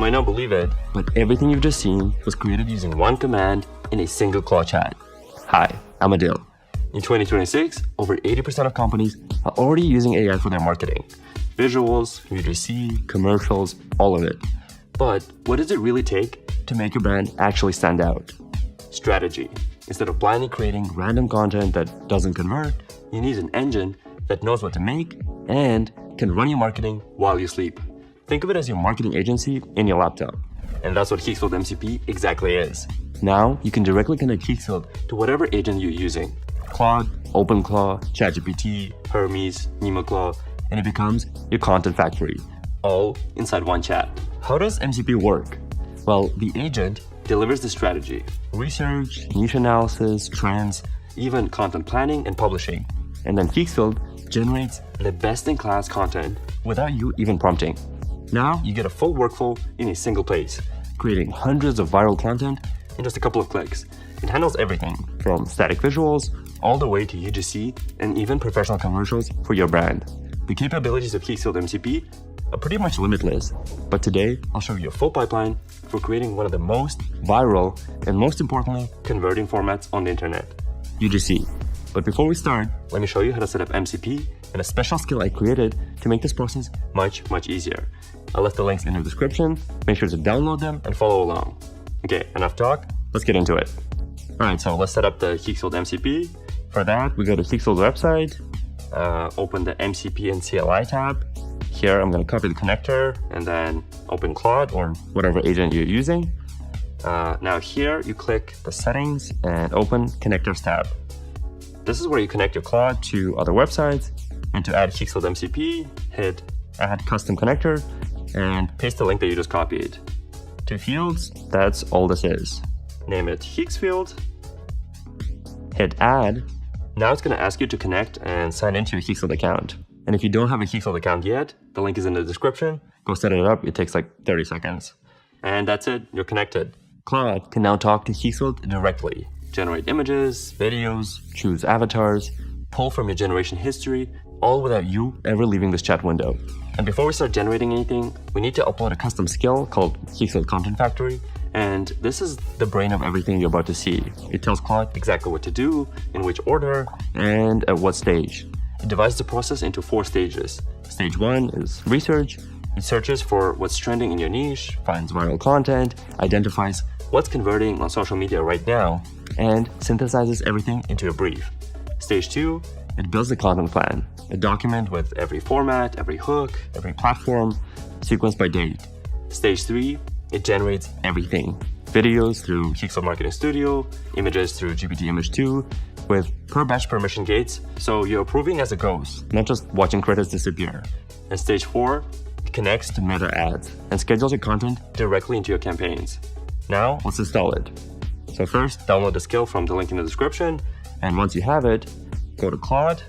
might not believe it, but everything you've just seen was created using one command in a single Claude chat. Hi, I'm Adil. In 2026, over 80% of companies are already using AI for their marketing. Visuals, UGC, commercials, all of it. But what does it really take to make your brand actually stand out? Strategy. Instead of blindly creating random content that doesn't convert, you need an engine that knows what to make and can run your marketing while you sleep. Think of it as your marketing agency in your laptop. And that's what Higgsfield MCP exactly is. Now, you can directly connect Higgsfield to whatever agent you're using. Claude, OpenClaw, ChatGPT, Hermes, NemoClaw, and it becomes your content factory, all inside one chat. How does MCP work? Well, the agent delivers the strategy, research, niche analysis, trends, even content planning and publishing. And then Higgsfield generates the best-in-class content without you even prompting. Now, you get a full workflow in a single place, creating hundreds of viral content in just a couple of clicks. It handles everything from static visuals all the way to UGC and even professional commercials for your brand. The capabilities of Higgsfield MCP are pretty much limitless, but today I'll show you a full pipeline for creating one of the most viral and most importantly, converting formats on the internet, UGC. But before we start, let me show you how to set up MCP and a special skill I created to make this process much easier. I'll left the links in the description. Make sure to download them and follow along. Okay, enough talk, let's get into it. All right, so let's set up the Higgsfield MCP. For that, we go to Higgsfield's website, open the MCP and CLI tab. Here, I'm gonna copy the connector and then open Claude or whatever agent you're using. Now here, you click the settings and open connectors tab. This is where you connect your Claude to other websites, and to add Higgsfield MCP, hit add custom connector and paste the link that you just copied. 2 fields, that's all this is. Name it Higgsfield, hit add. Now it's going to ask you to connect and sign into your Higgsfield account. And if you don't have a Higgsfield account yet, the link is in the description. Go set it up, it takes like 30 seconds. And that's it, you're connected. Claude can now talk to Higgsfield directly. Generate images, videos, choose avatars, pull from your generation history, all without you ever leaving this chat window. And before we start generating anything, we need to upload a custom skill called Higgsfield Content Factory. And this is the brain of everything you're about to see. It tells Claude exactly what to do, in which order, and at what stage. It divides the process into 4 stages. Stage 1 is research. It searches for what's trending in your niche, finds viral content, identifies what's converting on social media right now, and synthesizes everything into a brief. Stage 2, it builds a content plan, a document with every format, every hook, every platform, sequenced by date. Stage 3, it generates everything. Videos through Higgsfield Marketing Studio, images through GPT Image 2, with per batch permission gates, so you're approving as it goes, not just watching credits disappear. And stage 4, it connects to meta ads and schedules your content directly into your campaigns. Now, let's install it. So first, download the skill from the link in the description, and once you have it, go to Claude.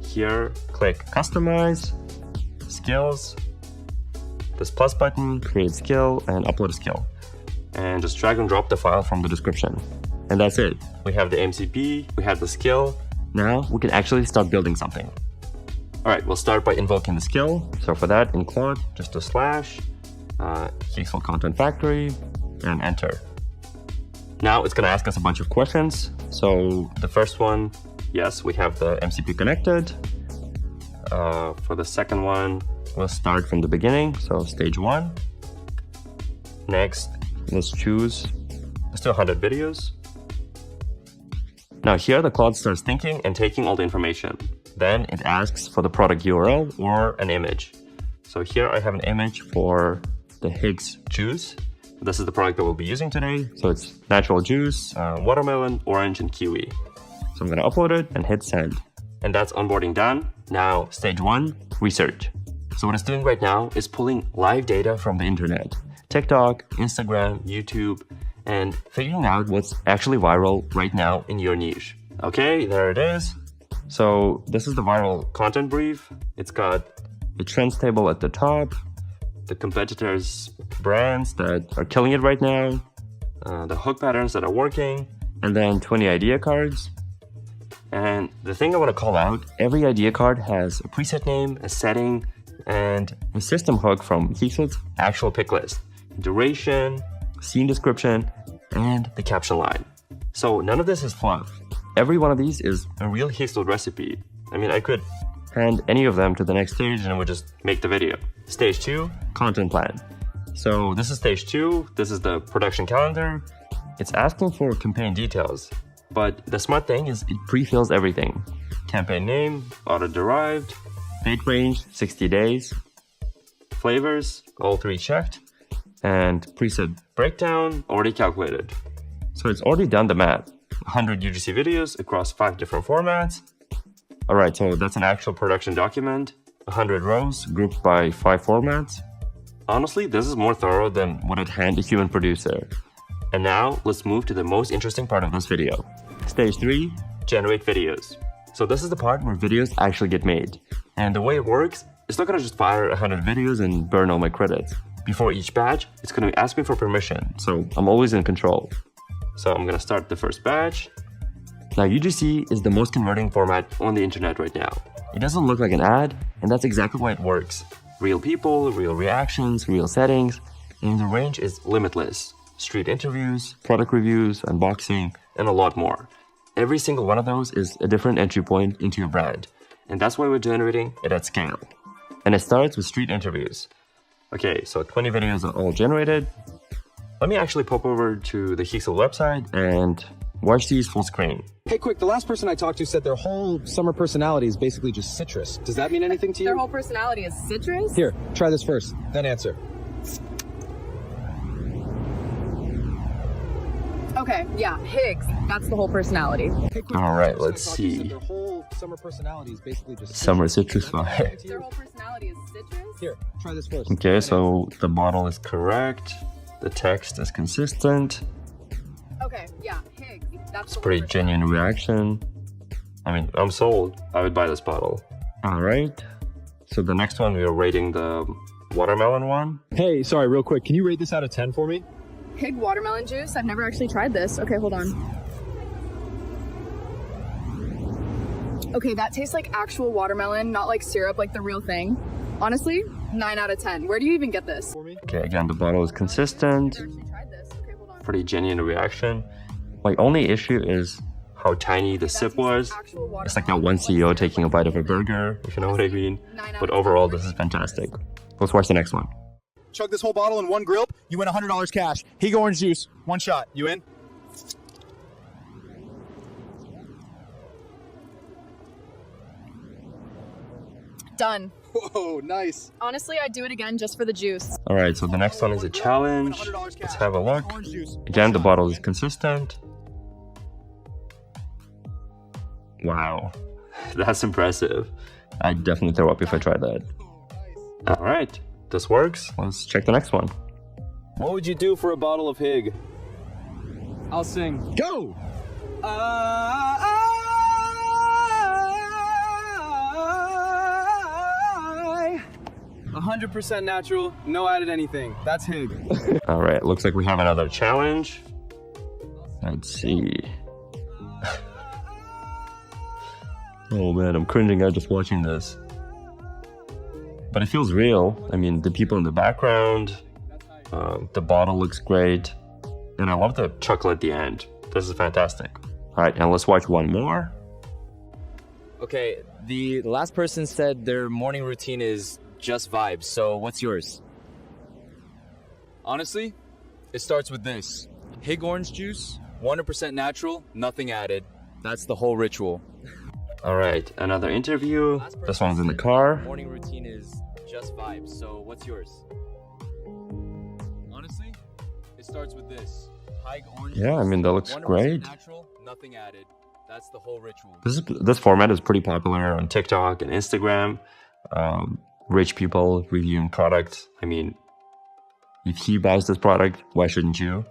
Here, click Customize, Skills, this plus button, create skill, and upload a skill. And just drag and drop the file from the description. And that's it. We have the MCP, we have the skill. Now we can actually start building something. All right, we'll start by invoking the skill. So for that, in Claude, just a slash, Higgsfield Content Factory, and enter. Now it's gonna ask us a bunch of questions. So the first one, yes, we have the MCP connected. For the second one, we'll start from the beginning, so stage 1. Next, let's do 100 videos. Now here, the Claude starts thinking and taking all the information. Then it asks for the product URL or an image. So here I have an image for the Higgs juice. This is the product that we'll be using today. So it's natural juice, watermelon, orange, and kiwi. So I'm gonna upload it and hit send. And that's onboarding done. Now, stage 1, research. So what it's doing right now is pulling live data from the internet, TikTok, Instagram, YouTube, and figuring out what's actually viral right now in your niche. Okay, there it is. So this is the viral content brief. It's got the trends table at the top, the competitors' brands that are killing it right now, the hook patterns that are working, and then 20 idea cards. And the thing I want to call out, every idea card has a preset name, a setting, and a system hook from Higgsfield's actual pick list. duration, scene description, and the caption line. So none of this is fluff. Every one of these is a real Higgsfield recipe. I mean, I could hand any of them to the next stage and it would just make the video. Stage 2, content plan. So this is stage 2, this is the production calendar. It's asking for campaign details, but the smart thing is it pre-fills everything. Campaign name, auto-derived, date range, 60 days, flavors, all 3 checked, and preset breakdown already calculated. So it's already done the math. 100 UGC videos across 5 different formats. Alright, so that's an actual production document. 100 rows grouped by 5 formats. Honestly, this is more thorough than what I'd hand a human producer. And now, let's move to the most interesting part of this video. Stage 3, generate videos. So this is the part where videos actually get made. And the way it works, it's not gonna just fire 100 videos and burn all my credits. Before each batch, it's gonna ask me for permission, so I'm always in control. So I'm gonna start the first batch. Now UGC is the most converting format on the internet right now. It doesn't look like an ad, and that's exactly why it works. Real people, real reactions, real settings, and the range is limitless. Street interviews, product reviews, unboxing, and a lot more. Every single one of those is a different entry point into your brand, and that's why we're generating it at scale. And it starts with street interviews. Okay, so 20 videos are all generated. Let me actually pop over to the Higgsfield website and watch these full screen. Hey, quick, the last person I talked to said their whole summer personality is basically just citrus. Does that mean anything to you? Their whole personality is citrus? Here, try this first, then answer. Okay, yeah, Higgs. That's the whole personality. Hey, quick, All right, the person let's I talked to said see. their whole summer personality is basically just Summer citrus vibe. Their whole personality is citrus? Here, try this first. Okay, so the model is correct. The text is consistent. Okay, yeah, Higgs. That's It's a pretty genuine reaction. I mean, I'm sold. I would buy this bottle. All right. So the next one, we are rating the watermelon one. Hey, sorry, real quick, can you rate this out of 10 for me? Hig watermelon juice? I've never actually tried this. Okay, hold on. Okay, that tastes like actual watermelon, not like syrup, like the real thing. Honestly, 9 out of 10. Where do you even get this? Okay, again, the bottle is consistent. I've never actually tried this. Okay, hold on. Pretty genuine reaction. My only issue is how tiny the sip was. It's like that one CEO taking a bite of a burger, if you know what I mean. But overall, this is fantastic. Let's watch the next one. Chug this whole bottle in one gulp, you win $100 cash. Hig orange juice, one shot. You in? Done. Whoa, nice. Honestly, I'd do it again just for the juice. All right, so the next one is a challenge. Let's have a look. Orange juice. Again, the bottle is consistent. Wow, that's impressive. I'd definitely throw up if I tried that. All right, this works. Let's check the next one. What would you do for a bottle of Hig? I'll sing. Go! 100% natural, no added anything. That's Hig. All right, looks like we have another challenge. Let's see. Oh man, I'm cringing out just watching this. But it feels real. I mean, the people in the background, the bottle looks great, and I love the chuckle at the end. This is fantastic. All right, now let's watch one more. Okay, the last person said their morning routine is just vibes, so what's yours? Honestly, it starts with this. Hig orange juice, 100% natural, nothing added. That's the whole ritual. All right, another interview. Last This person one's in the said car. their morning routine is just vibes, so what's yours? Honestly, it starts with this. Hig orange Yeah, I juice, mean, that looks 100% great. natural, nothing added. That's the whole ritual. This format is pretty popular on TikTok and Instagram. Rich people reviewing products. I mean, if he buys this product, why shouldn't you?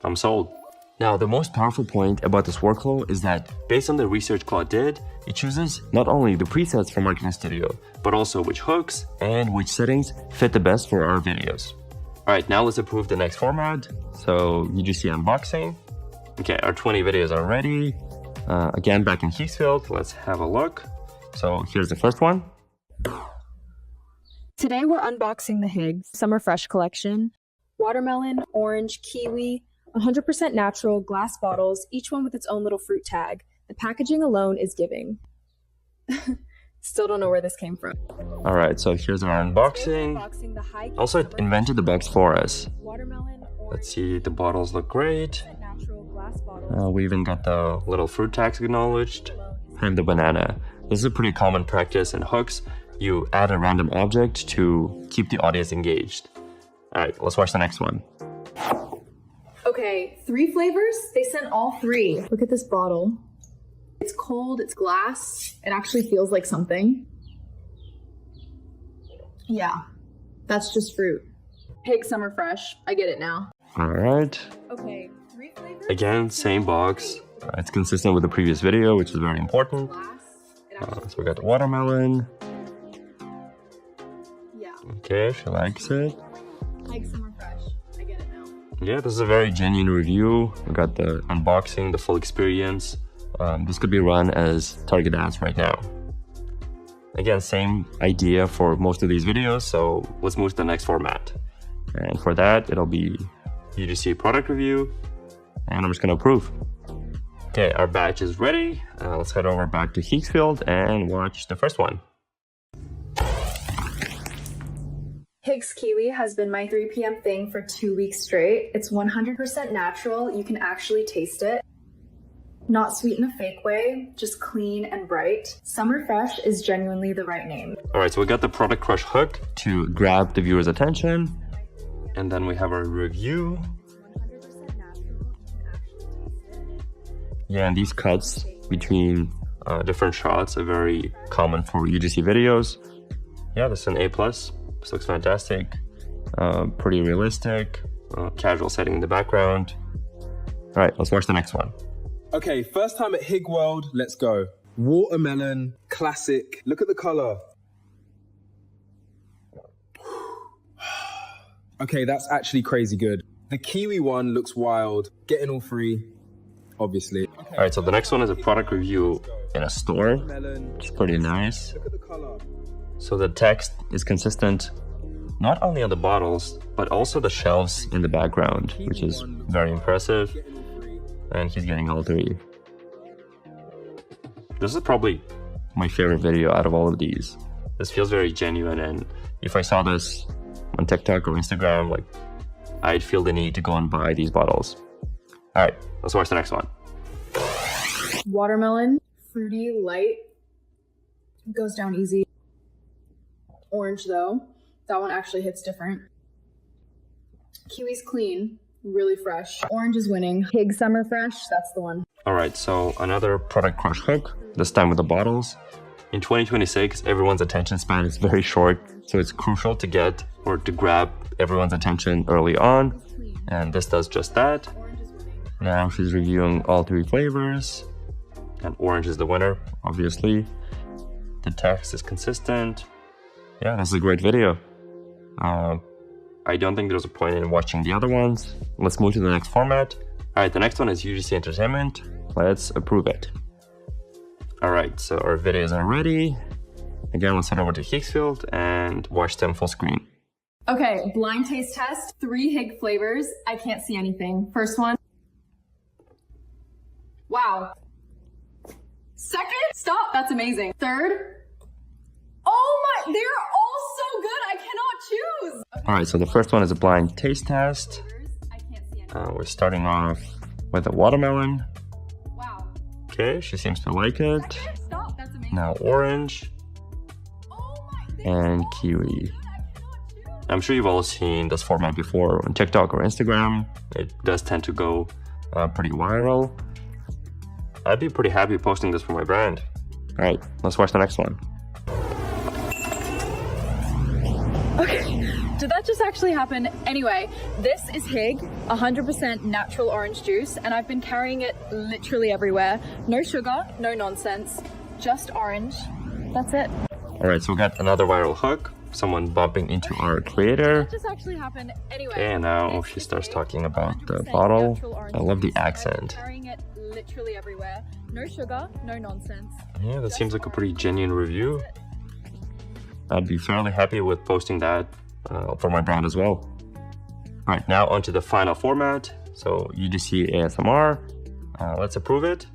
I'm sold. Now, the most powerful point about this workflow is that based on the research Claude did, it chooses not only the presets from Marketing Studio, but also which hooks and which settings fit the best for our videos. All right, now let's approve the next format. So UGC unboxing. Okay, our 20 videos are ready. Again, back in Higgsfield, let's have a look. So here's the first one. Today we're unboxing the Higgs Summer Fresh collection. watermelon, orange, kiwi, 100% natural, glass bottles, each one with its own little fruit tag. The packaging alone is giving. Still don't know where this came from. All right, so here's our unboxing. Also, it invented the box for us. Let's see, the bottles look great. We even got the little fruit tags acknowledged. And the banana. This is a pretty common practice in hooks. You add a random object to keep the audience engaged. All right, let's watch the next one. Okay, 3 flavors? They sent all 3. Look at this bottle. It's cold, it's glass. It actually feels like something. Yeah, that's just fruit. Hig Summer Fresh. I get it now. All right. Okay, 3 flavors? Again, same box. It's consistent with the previous video, which is very important. So we got the watermelon. Yeah. Okay, she likes it. Hig Summer Fresh. I get it now. Yeah, this is a very genuine review. We got the unboxing, the full experience. This could be run as target ads right now. Again, same idea for most of these videos, so let's move to the next format. And for that, it'll be UGC product review, and I'm just gonna approve. Okay, our batch is ready. Let's head over back to Higgsfield and watch the first one. Higgs Kiwi has been my 3 p.m. thing for 2 weeks straight. It's 100% natural. You can actually taste it. Not sweet in a fake way, just clean and bright. Summer Fresh is genuinely the right name. All right, so we got the product crush hook to grab the viewer's attention. And then we have our review. 100% natural. You can actually taste it. Yeah, and these cuts between different shots are very common for UGC videos. Yeah, this is an A+. This looks fantastic. Pretty realistic. Casual setting in the background. All right, let's watch the next one. Okay, first time at Hig World, let's go. Watermelon, classic. Look at the color. Okay, that's actually crazy good. The kiwi one looks wild. Getting all 3, obviously. Okay, All right, so the next one is a product review in a store. It's pretty nice. look at the color. So the text is consistent, not only on the bottles, but also the shelves in the background, which is very impressive. And he's getting all 3. This is probably my favorite video out of all of these. This feels very genuine, and if I saw this on TikTok or Instagram, like, I'd feel the need to go and buy these bottles. All right, let's watch the next one. Watermelon, fruity, light. Goes down easy. Orange though. That one actually hits different. Kiwi's clean. Really fresh. Orange is winning. Hig Summer Fresh, that's the one. All right, so another product crush hook, this time with the bottles. In 2026, everyone's attention span is very short, so it's crucial to get or to grab everyone's attention early on, and this does just that. Orange is winning. Now she's reviewing all 3 flavors, and orange is the winner, obviously. The text is consistent. Yeah, this is a great video. I don't think there's a point in watching the other ones. Let's move to the next format. All right, the next one is UGC Entertainment. Let's approve it. All right, so our videos are ready. Again, let's head over to Higgsfield and watch them full screen. Okay, blind taste test. 3 Hig flavors. I can't see anything. First one. Wow. Second. Stop. That's amazing. Third. Oh my, they're all so good. I cannot choose. Okay. All right, so the first one is a blind taste test. I can't see anything. We're starting off with a watermelon. Wow. Okay, she seems to like it. Second. Stop. That's amazing. Now orange Oh my. and kiwi. I cannot choose. I'm sure you've all seen this format before on TikTok or Instagram. It does tend to go pretty viral. I'd be pretty happy posting this for my brand. All right, let's watch the next one. Okay, did that just actually happen? Anyway, this is Hig, 100% natural orange juice, and I've been carrying it literally everywhere. No sugar, no nonsense, just orange. That's it. All right, so we got another viral hook. Someone bumping into our creator. Did that just actually happen? Anyway. Okay, now this she is starts Hig, talking about the 100% bottle. natural orange I love the juice, and I've been accent. carrying it literally everywhere. No sugar, no nonsense. Yeah, that just seems like a pretty orange. genuine review. That's it. I'd be fairly happy with posting that for my brand as well. All right, now onto the final format. So UGC ASMR, let's approve it.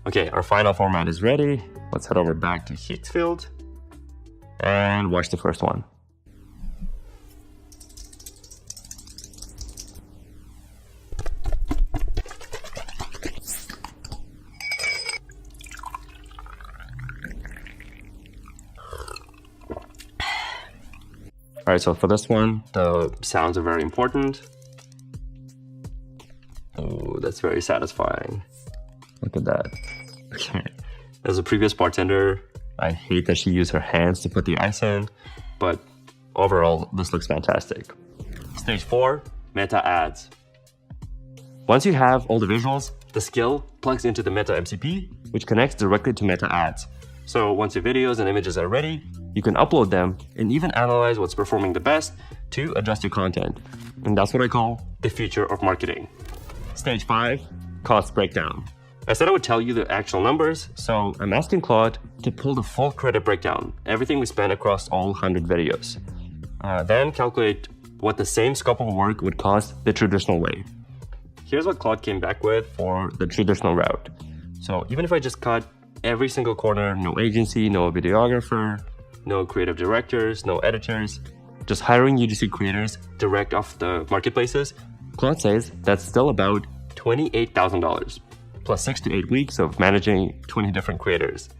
Okay, our final format is ready. Let's head over back to Higgsfield and watch the first one. All right, so for this one, the sounds are very important. Oh, that's very satisfying. Look at that. Okay. As a previous bartender, I hate that she used her hands to put the ice in, but overall, this looks fantastic. Stage 4, meta ads. Once you have all the visuals, the skill plugs into the meta MCP, which connects directly to meta ads. So once your videos and images are ready, you can upload them and even analyze what's performing the best to adjust your content. And that's what I call the future of marketing. Stage 5, cost breakdown. I said I would tell you the actual numbers, so I'm asking Claude to pull the full credit breakdown, everything we spent across all 100 videos. Then calculate what the same scope of work would cost the traditional way. Here's what Claude came back with for the traditional route. So even if I just cut every single corner, no agency, no videographer, no creative directors, no editors, just hiring UGC creators direct off the marketplaces, Claude says that's still about $28,000, plus 6 to 8 weeks of managing 20 different creators.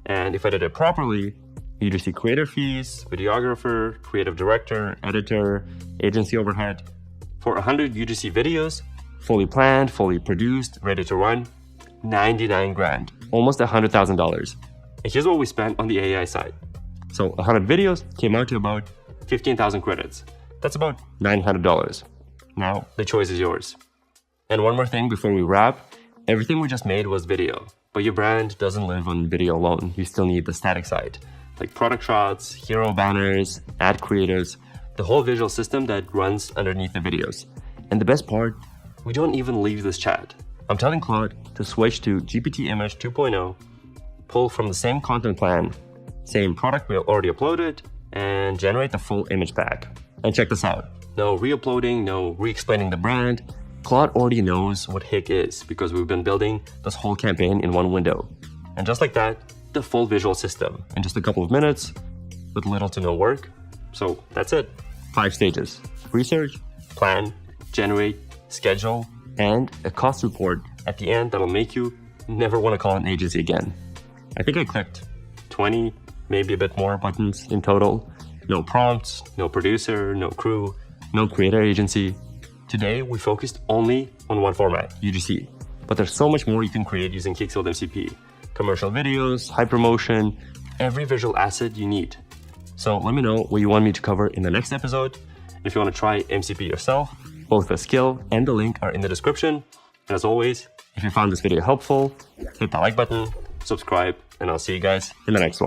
And if I did it properly, UGC creator fees, videographer, creative director, editor, agency overhead, for 100 UGC videos, fully planned, fully produced, ready to run, 99 grand, almost $100,000. And here's what we spent on the AI side. So 100 videos came out to about 15,000 credits. That's about $900. Now, the choice is yours. And one more thing before we wrap, everything we just made was video, but your brand doesn't live on video alone. You still need the static side, like product shots, hero banners, ad creatives, the whole visual system that runs underneath the videos. And the best part, we don't even leave this chat. I'm telling Claude to switch to GPT Image 2.0, pull from the same content plan, same product we already uploaded, and generate the full image pack. And check this out. No re-uploading, no re-explaining the brand. Claude already knows what Hig is because we've been building this whole campaign in one window. And just like that, the full visual system in just a couple of minutes with little to no work. So that's it. 5 stages: research, plan, generate, schedule, and a cost report at the end that'll make you never want to call an agency again. I think I clicked 20, maybe a bit more buttons in total. No prompts, no producer, no crew, no creator agency. Today, we focused only on one format, UGC. But there's so much more you can create using Higgsfield MCP. Commercial videos, hypermotion, every visual asset you need. So let me know what you want me to cover in the next episode. If you want to try MCP yourself, both the skill and the link are in the description. And as always, if you found this video helpful, hit the like button, subscribe, and I'll see you guys in the next one.